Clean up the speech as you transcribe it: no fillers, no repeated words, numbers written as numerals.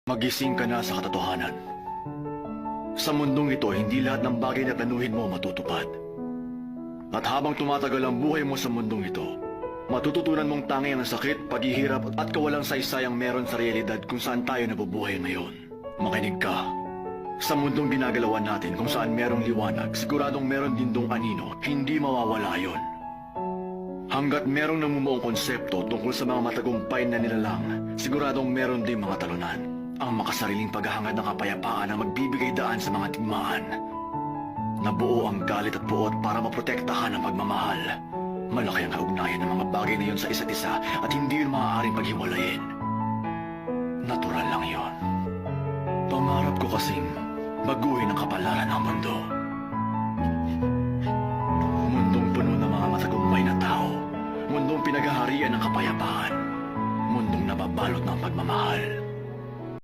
Magising ka na sa katotohanan. Sa mundong ito, hindi lahat ng bagay na planuhin mo matutupad. At habang tumatagal ang buhay mo sa mundong ito, matututunan mong tangi ang sakit, paghihirap at kawalang saysayang meron sa realidad kung saan tayo nabubuhay ngayon. Makinig ka. Sa mundong ginagalawan natin kung saan merong liwanag, siguradong meron din dong anino, hindi mawawala yon. Hanggat merong namumuong konsepto tungkol sa mga matagumpay na nilalang, siguradong meron din mga talunan. Ang makasariling paghahangad ng kapayapaan ang magbibigay daan sa mga digmaan. Nabuo ang galit at puot para maprotektahan ang pagmamahal. Malaki ang kaugnayan ng mga bagay na yun sa isa't isa at hindi yun maaaring paghiwalayin. Natural lang yon. Pangarap ko kasing baguhin ang kapalaran ng mundo. Mundong puno ng mga matagumpay na tao. Mundong pinaghaharian ng kapayapaan. Mundong nababalot ng pagmamahal.